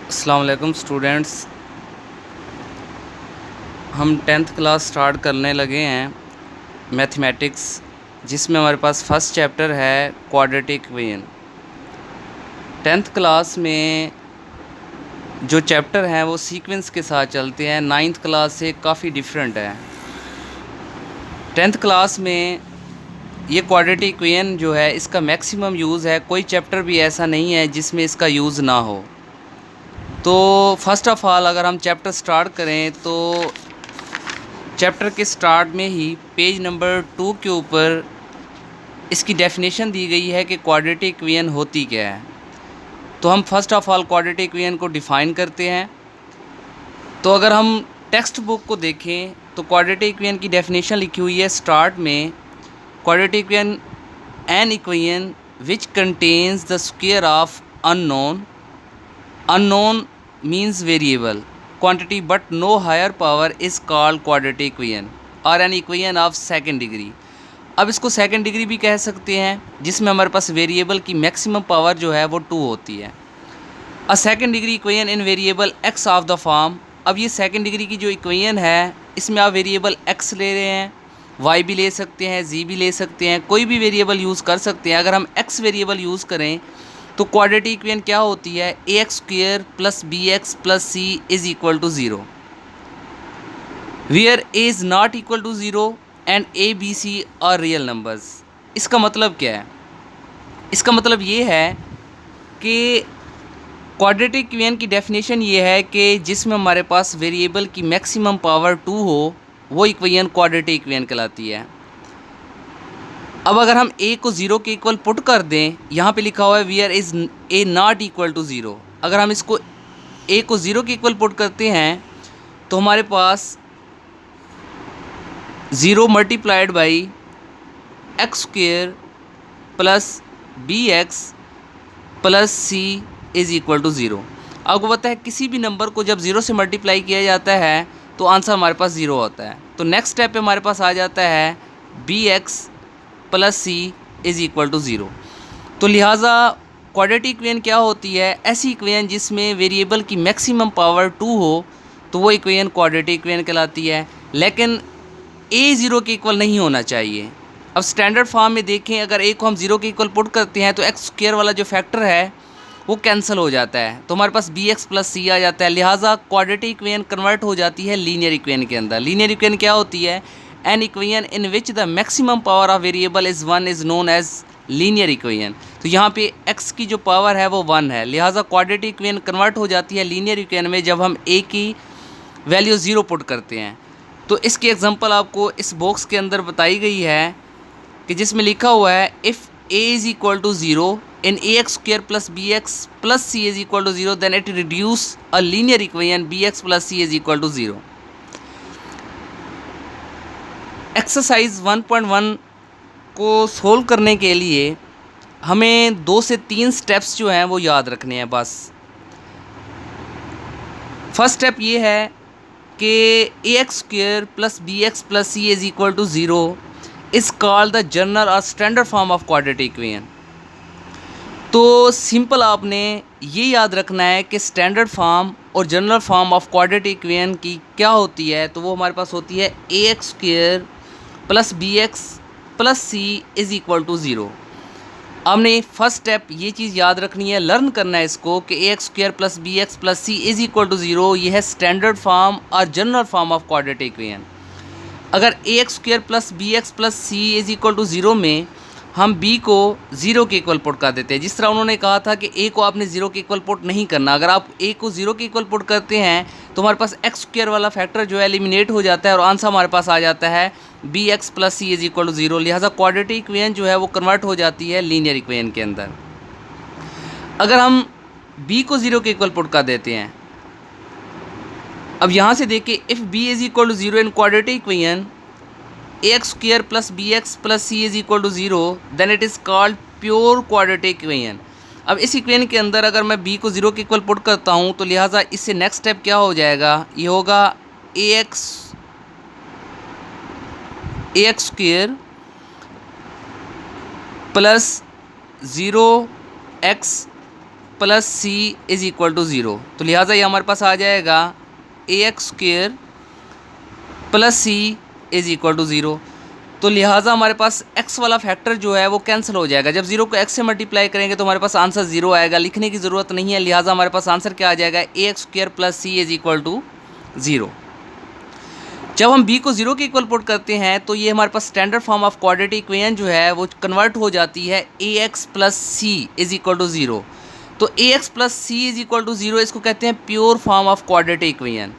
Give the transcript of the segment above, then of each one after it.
अस्सलाम वालेकुम स्टूडेंट्स। हम टेंथ क्लास स्टार्ट करने लगे हैं मैथमेटिक्स, जिसमें हमारे पास फर्स्ट चैप्टर है क्वाड्रेटिक इक्वेशन। टेंथ क्लास में जो चैप्टर हैं वो सीक्वेंस के साथ चलते हैं, नाइन्थ क्लास से काफ़ी डिफरेंट है। टेंथ क्लास में ये क्वाड्रेटिक इक्वेशन जो है इसका मैक्सिमम यूज़ है, कोई चैप्टर भी ऐसा नहीं है जिसमें इसका यूज़ ना हो। तो फर्स्ट ऑफ़ ऑल अगर हम चैप्टर स्टार्ट करें तो चैप्टर के स्टार्ट में ही पेज नंबर 2 के ऊपर इसकी डेफिनेशन दी गई है कि क्वाड्रेटिक इक्वेशन होती क्या है। तो हम first of all quadratic equation को डिफ़ाइन करते हैं। तो अगर हम टेक्स्ट बुक को देखें तो क्वाड्रेटिक इक्वेशन की डेफिनेशन लिखी हुई है स्टार्ट में, quadratic equation an equation which contains the square of unknown, unknown means variable quantity but no higher power is called quadratic equation और an equation of second degree. अब इसको second degree भी कह सकते हैं, जिसमें हमारे पास वेरिएबल की मैक्सिमम पावर जो है वो 2 होती है। A second degree equation in variable x of the form. अब ये सेकेंड डिग्री की जो इक्वेशन है इसमें आप वेरिएबल एक्स ले रहे हैं, वाई भी ले सकते हैं, जी भी ले सकते हैं, कोई भी वेरिएबल यूज़ कर सकते हैं। अगर हम एक्स वेरिएबल यूज़ करें तो क्वाड्रेटिक इक्वेशन क्या होती है, a x square plus b x plus c is equal to zero, where a is not equal to zero and a b c are real numbers. इसका मतलब क्या है? इसका मतलब ये है कि क्वाड्रेटिक इक्वेशन की डेफिनेशन ये है कि जिसमें हमारे पास वेरिएबल की मैक्सिमम पावर 2 हो, वो इक्वेशन क्वाड्रेटिक इक्वेशन कहलाती है। अब अगर हम ए को ज़ीरो के इक्वल पुट कर दें, यहाँ पे लिखा हुआ है where is a not equal to zero. अगर हम इसको ए को ज़ीरो के इक्वल पुट करते हैं तो हमारे पास zero multiplied by x square plus b x plus c is equal to zero. आपको पता है किसी भी नंबर को जब ज़ीरो से मल्टीप्लाई किया जाता है तो आंसर हमारे पास ज़ीरो होता है। तो नेक्स्ट स्टेप पे हमारे पास आ जाता है b x plus c is equal to zero. तो लिहाजा क्वाड्रेटिक इक्वेशन क्या होती है, ऐसी इक्वेशन जिसमें वेरिएबल की मैक्सिमम पावर 2 हो तो वो इक्वेशन क्वाड्रेटिक इक्वेशन कहलाती है। लेकिन ए ज़ीरो के इक्वल नहीं होना चाहिए। अब स्टैंडर्ड फॉर्म में देखें, अगर ए को हम ज़ीरो के इक्वल पुट करते हैं तो एक्स स्क्वायर वाला जो फैक्टर है वो कैंसिल हो जाता है, तो हमारे पास बी एक्स प्लस सी आ जाता है। लिहाजा क्वाड्रेटिक इक्वेशन कन्वर्ट हो जाती है लीनियर इक्वेशन के अंदर। लीनियर इक्वेशन क्या होती है, an equation in which the maximum power of variable is one is known as linear equation. तो यहाँ पे एक्स की जो पावर है वो 1 है, लिहाजा क्वाड्रेटिक इक्वेशन कन्वर्ट हो जाती है लीनियर इक्वेशन में जब हम ए की वैल्यू 0 पुट करते हैं। तो इसकी एग्जांपल आपको इस बॉक्स के अंदर बताई गई है कि जिसमें लिखा हुआ है if a is equal to zero in a x square plus b x plus c is equal to zero then it reduce a linear equation b x plus c is equal to zero. Exercise 1.1 को solve करने के लिए हमें 2 से 3 steps जो हैं वो याद रखने हैं बस। फर्स्ट स्टेप ये है कि a x square plus b x plus c is equal to zero is called the general और standard form of quadratic equation. तो सिंपल आपने ये याद रखना है कि स्टैंडर्ड फॉर्म और general form of quadratic equation की क्या होती है। तो वो हमारे पास होती है a x square plus b x plus c is equal to zero. आपने फर्स्ट स्टेप ये चीज़ याद रखनी है, लर्न करना है इसको कि a x square plus b x plus c is equal to zero, ये है स्टैंडर्ड फॉर्म और general form of quadratic equation. अगर a x square plus b x plus c is equal to zero में हम b को 0 के equal put कर देते हैं, जिस तरह उन्होंने कहा था कि a को आपने 0 के इक्वल पुट नहीं करना। अगर आप a को 0 के इक्वल पुट करते हैं तो हमारे पास एक्स स्क्वायर वाला फैक्टर जो है एलिमिनेट हो जाता है और आंसर हमारे पास आ जाता है b x plus c is equal to zero. लिहाजा क्वाड्रेटिक इक्वेशन जो है वो कन्वर्ट हो जाती है लीनियर इक्वेशन के अंदर। अगर हम b को 0 के इक्वल पुट कर देते हैं, अब यहाँ से देखिए if b is equal to zero in quadratic equation a x square plus b x plus c is equal to zero then it is called pure quadratic equation. अब इस इक्वेशन के अंदर अगर मैं b को 0 के इक्वल पुट करता हूँ तो लिहाजा इससे नेक्स्ट स्टेप क्या हो जाएगा, ये होगा a x square plus 0 x plus c is equal to zero. तो लिहाजा ये हमारे पास आ जाएगा a x square plus c is equal to zero. तो लिहाजा हमारे पास x वाला फैक्टर जो है वो कैंसिल हो जाएगा। जब ज़ीरो को x से मल्टीप्लाई करेंगे तो हमारे पास आंसर ज़ीरो आएगा, लिखने की ज़रूरत नहीं है। लिहाजा हमारे पास आंसर क्या आ जाएगा, a x square plus c is equal to zero. जब हम b को ज़ीरो के इक्वल पुट करते हैं तो ये हमारे पास standard form of quadratic equation जो है वो कन्वर्ट हो जाती है a x plus c is equal to zero. तो a x plus c is equal to zero इसको कहते हैं pure form of quadratic equation,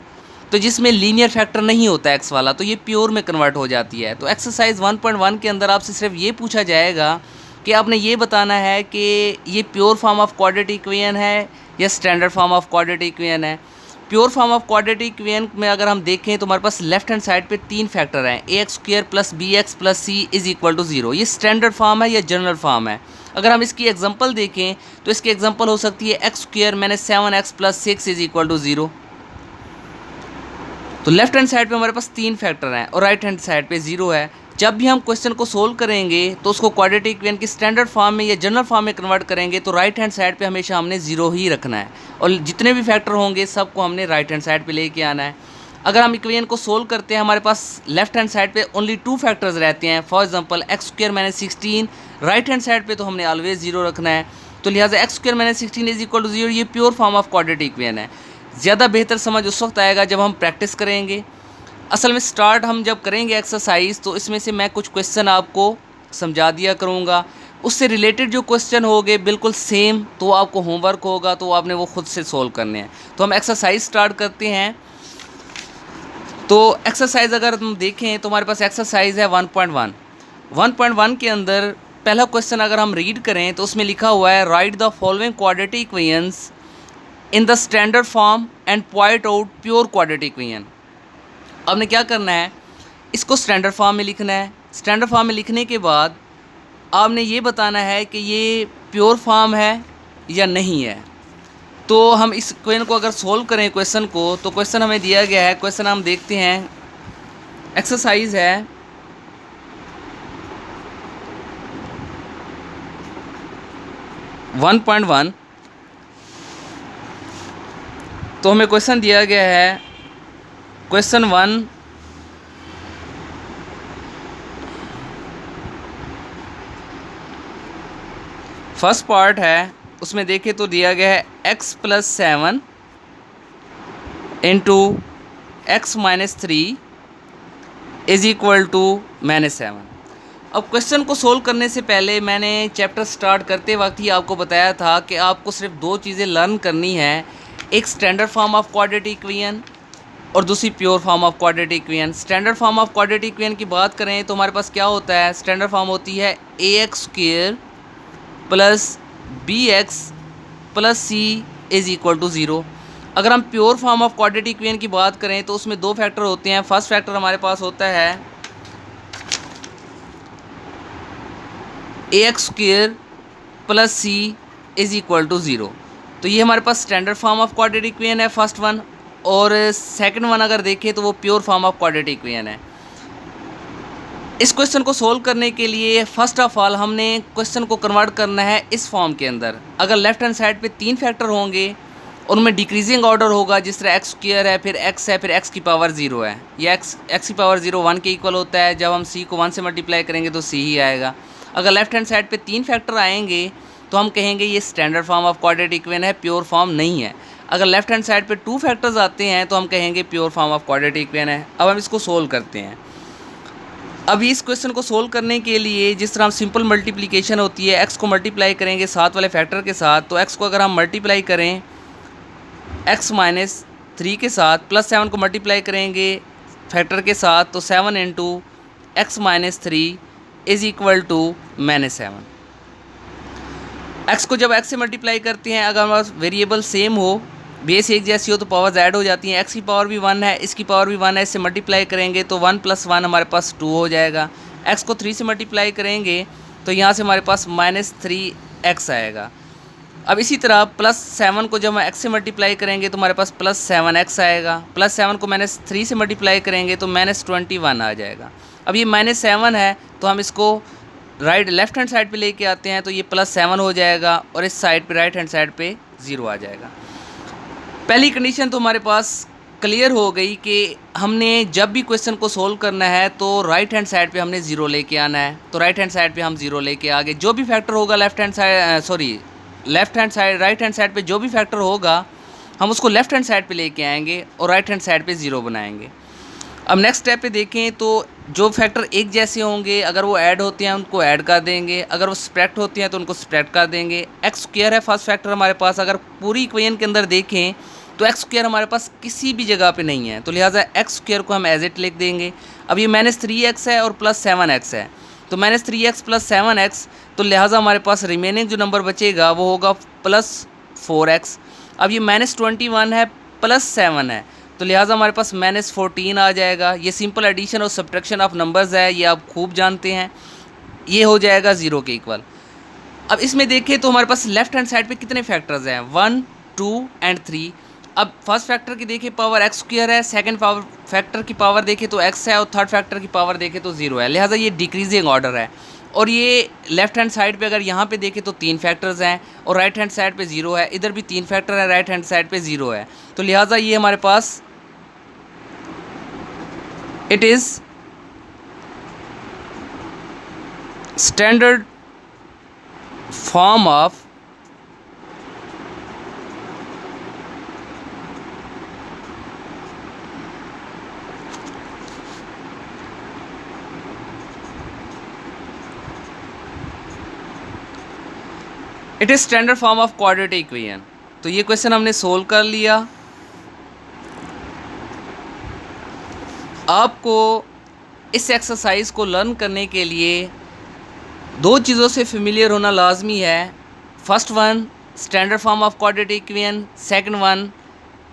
तो जिसमें लीनियर फैक्टर नहीं होता एक्स वाला, तो ये प्योर में कन्वर्ट हो जाती है। तो एक्सरसाइज 1.1 के अंदर आपसे सिर्फ ये पूछा जाएगा कि आपने ये बताना है कि ये pure form of quadratic equation है या standard form of quadratic equation है। Pure form of quadratic equation में अगर हम देखें तो हमारे पास लेफ्ट हैंड साइड पे तीन फैक्टर हैं, a x square plus b x plus c is equal to zero. ये स्टैंडर्ड फॉर्म है या जनरल फॉर्म है। अगर हम इसकी एग्जांपल देखें तो इसकी एग्जांपल हो सकती है x square minus 7x plus 6 is equal to zero. तो लेफ्ट हैंड साइड पे हमारे पास तीन फैक्टर हैं और राइट हैंड साइड पे ज़ीरो है। जब भी हम क्वेश्चन को सोल्व करेंगे तो उसको क्वाड्रेटिक इक्वेशन की स्टैंडर्ड फॉर्म में या जनरल फॉर्म में कन्वर्ट करेंगे तो राइट हैंड साइड पे हमेशा हमने ज़ीरो ही रखना है और जितने भी फैक्टर होंगे सबको हमने राइट हैंड साइड पे लेके आना है। अगर हम इक्वेशन को सोल्व करते हैं हमारे पास लेफ्ट हैंड साइड पे ओनली टू फैक्टर्स रहते हैं, for example x square minus 16, right hand side पे तो हमने ऑलवेज ज़ीरो रखना है। तो लिहाजा x square minus 16 is equal to zero ये pure form of quadratic equation है। ज़्यादा बेहतर समझ उस वक्त आएगा जब हम प्रैक्टिस करेंगे। असल में स्टार्ट हम जब करेंगे एक्सरसाइज तो इसमें से मैं कुछ क्वेश्चन आपको समझा दिया करूँगा, उससे रिलेटेड जो क्वेश्चन होंगे बिल्कुल सेम तो आपको होमवर्क होगा तो आपने वो खुद से सोल्व करने हैं। तो हम एक्सरसाइज स्टार्ट करते हैं। तो एक्सरसाइज अगर हम देखें तो हमारे पास एक्सरसाइज है 1.1। 1.1 के अंदर पहला क्वेश्चन अगर हम रीड करें तो उसमें लिखा हुआ है right the following quadratic equations in the standard form and point out pure quadratic equation. आपने क्या करना है, इसको स्टैंडर्ड फॉर्म में लिखना है। स्टैंडर्ड फॉर्म में लिखने के बाद आपने ये बताना है कि ये प्योर फॉर्म है या नहीं है। तो हम इस क्वेश्चन को अगर सोल्व करें क्वेश्चन को तो क्वेश्चन हमें दिया गया है। क्वेश्चन हम देखते हैं, एक्सरसाइज है 1.1। तो हमें क्वेश्चन दिया गया है क्वेश्चन 1 फर्स्ट पार्ट है, उसमें देखें तो दिया गया है x plus 7 into x minus 3 is equal to -7। अब क्वेश्चन को सोल्व करने से पहले मैंने चैप्टर स्टार्ट करते वक्त ही आपको बताया था कि आपको सिर्फ दो चीज़ें लर्न करनी है, एक standard form of quadratic equation और दूसरी pure form of quadratic equation. Standard form of quadratic equation की बात करें तो हमारे पास क्या होता है, स्टैंडर्ड फॉर्म होती है a x square plus b x plus c is equal to zero. अगर हम pure form of quadratic equation की बात करें तो उसमें दो फैक्टर होते हैं। फर्स्ट फैक्टर हमारे पास होता है a x square plus c is equal to zero. तो ये हमारे पास standard form of quadratic equation है फर्स्ट वन, और सेकंड वन अगर देखें तो वो pure form of quadratic equation है। इस क्वेश्चन को सोल्व करने के लिए फर्स्ट ऑफ ऑल हमने क्वेश्चन को कन्वर्ट करना है इस फॉर्म के अंदर। अगर लेफ्ट हैंड साइड पे तीन फैक्टर होंगे उनमें डिक्रीजिंग ऑर्डर होगा, जिस तरह एक्स स्क्वायर है, फिर एक्स है, फिर एक्स की पावर 0 है। या एक्स की पावर 0 1 के इक्वल होता है। जब हम सी को 1 से मल्टीप्लाई करेंगे तो सी ही आएगा। अगर लेफ्ट हैंड साइड पे तीन फैक्टर आएंगे तो हम कहेंगे ये standard form of quadratic equation है, प्योर फॉर्म नहीं है। अगर लेफ्ट हैंड साइड पे टू फैक्टर्स आते हैं तो हम कहेंगे pure form of quadratic equation है। अब हम इसको सोल्व करते हैं। अभी इस क्वेश्चन को सोल्व करने के लिए जिस तरह हम सिंपल मल्टीप्लिकेशन होती है, एक्स को मल्टीप्लाई करेंगे साथ वाले फैक्टर के साथ, तो एक्स को अगर हम मल्टीप्लाई करें एक्स माइनस 3 के साथ, प्लस 7 को मल्टीप्लाई करेंगे फैक्टर के साथ, तो 7 into x minus 3 is equal to -7। X को जब एक्स से मल्टीप्लाई करते हैं, अगर हमारे पास वेरिएबल सेम हो, बेस एक जैसी हो, तो पावर्स ऐड हो जाती हैं। एक्स की पावर भी 1 है, इसकी पावर भी 1 है, इससे मल्टीप्लाई करेंगे तो 1 + 1 हमारे पास 2 हो जाएगा। एक्स को 3 से मल्टीप्लाई करेंगे तो यहाँ से हमारे पास -3x आएगा। अब इसी तरह +7 को जब हम एक्स से मल्टीप्लाई करेंगे तो हमारे पास +7x आएगा। +7 को -3 से मल्टीप्लाई करेंगे तो -21 आ जाएगा। अब ये -7 है तो हम इसको लेफ्ट हैंड साइड पे लेके आते हैं तो ये +7 हो जाएगा और इस साइड पे राइट हैंड साइड पे ज़ीरो आ जाएगा। पहली कंडीशन तो हमारे पास क्लियर हो गई कि हमने जब भी क्वेश्चन को सोल्व करना है तो राइट हैंड साइड पे हमने ज़ीरो लेके आना है। तो राइट हैंड साइड पे हम ज़ीरो लेके आ गए। जो भी फैक्टर होगा left hand side right hand side पे जो भी फैक्टर होगा हम उसको लेफ्ट हैंड साइड पे लेके आएंगे और राइट हैंड साइड पे ज़ीरो बनाएंगे। अब नेक्स्ट स्टेप पे देखें तो जो फैक्टर एक जैसे होंगे अगर वो ऐड होते हैं उनको ऐड कर देंगे, अगर वो सब्ट्रैक्ट होते हैं तो उनको सब्ट्रैक्ट कर देंगे। एक्स स्क्वायर है फर्स्ट फैक्टर हमारे पास, अगर पूरी इक्वेशन के अंदर देखें तो एक्स स्क्वायर हमारे पास किसी भी जगह पे नहीं है, तो लिहाजा एक्स स्क्वायर को हम एज इट लिख देंगे। अब ये -3x है और +7x है, तो -3x + 7x, तो लिहाजा हमारे पास रिमेनिंग जो नंबर बचेगा वो होगा +4x। अब ये -21 है +7 है, तो लिहाजा हमारे पास -14 आ जाएगा। ये सिंपल एडिशन और सब्ट्रैक्शन ऑफ नंबर्स है, ये आप खूब जानते हैं। ये हो जाएगा 0 के इक्वल। अब इसमें देखें तो हमारे पास लेफ्ट हैंड साइड पे कितने फैक्टर्स हैं, 1, 2 एंड 3। अब फर्स्ट फैक्टर की देखें पावर एक्स स्क्वायर है, सेकंड पावर फैक्टर की पावर देखें तो x है और थर्ड फैक्टर की पावर देखें तो 0 है, लिहाजा ये डिक्रीजिंग ऑर्डर है। और ये लेफ्ट हैंड साइड पे अगर यहाँ पे देखें तो 3 फैक्टर्स हैं और राइट हैंड साइड पे 0 है, इधर भी 3 फैक्टर है, राइट हैंड साइड पे 0 है, तो लिहाजा ये हमारे पास it is standard form of it is standard form of quadratic equation. तो ये क्वेश्चन हमने सोल्व कर लिया। आपको इस एक्सरसाइज को लर्न करने के लिए 2 चीज़ों से फेमिलियर होना लाजमी है। First one standard form of quadratic equation, second one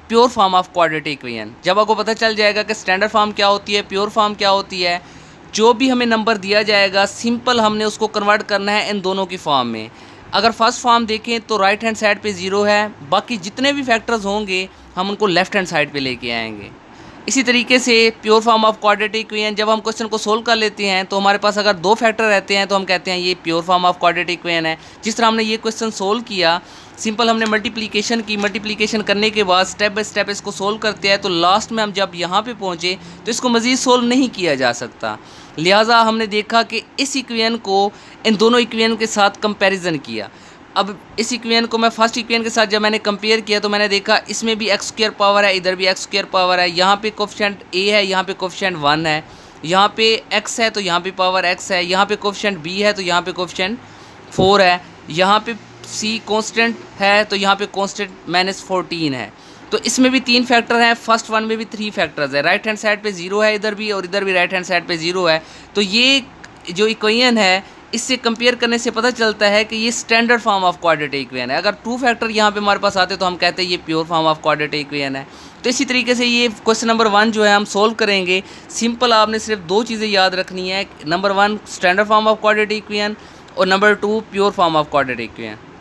pure form of quadratic equation. जब आपको पता चल जाएगा कि स्टैंडर्ड फॉर्म क्या होती है, प्योर फॉर्म क्या होती है, जो भी हमें नंबर दिया जाएगा सिंपल हमने उसको कन्वर्ट करना है इन दोनों की फॉर्म में। अगर फर्स्ट फॉर्म देखें तो राइट हैंड साइड पे 0 है, बाकी जितने भी फैक्टर्स होंगे हम उनको लेफ्ट हैंड साइड पे लेके आएंगे। इसी तरीके से pure form of quadratic equation, जब हम क्वेश्चन को सोल्व कर लेते हैं तो हमारे पास अगर 2 फैक्टर रहते हैं तो हम कहते हैं ये pure form of quadratic equation है। जिस तरह हमने ये क्वेश्चन सोल्व किया, सिंपल हमने मल्टीप्लिकेशन की, मल्टीप्लिकेशन करने के बाद स्टेप बाय स्टेप इसको सोल्व करते हैं, तो लास्ट में हम जब यहाँ पे पहुँचे तो इसको मज़ीद सोल्व नहीं किया जा सकता। लिहाजा हमने देखा कि इस इक्वेशन को इन दोनों इक्वेशन के साथ कंपैरिजन किया। अब इस इक्वेशन को मैं फर्स्ट इक्वेशन के साथ जब मैंने कंपेयर किया तो मैंने देखा इसमें भी एक्स स्क्वायर पावर है, इधर भी एक्स स्क्वायर पावर है, यहाँ पे कोफिशिएंट a है, यहाँ पे कोफिशिएंट 1 है, यहाँ पे x है तो यहाँ पे पावर x है, यहाँ पे कोफिशिएंट b है तो यहाँ पे कोफिशिएंट 4 है, यहाँ पे c कांस्टेंट है तो यहाँ पे कांस्टेंट -14 है। तो इसमें भी 3 फैक्टर हैं, फर्स्ट वन में भी 3 फैक्टर्स है, राइट हैंड साइड पे 0 है इधर भी और इधर भी राइट हैंड साइड पे 0 है। तो ये जो इक्वेशन है इससे कंपेयर करने से पता चलता है कि ये standard form of quadratic equation है। अगर 2 फैक्टर यहाँ पे हमारे पास आते तो हम कहते हैं ये pure form of quadratic equation है। तो इसी तरीके से ये क्वेश्चन नंबर 1 जो है हम सोल्व करेंगे। सिंपल आपने सिर्फ 2 चीज़ें याद रखनी है, number 1 standard form of quadratic equation और number 2 pure form of quadratic equation.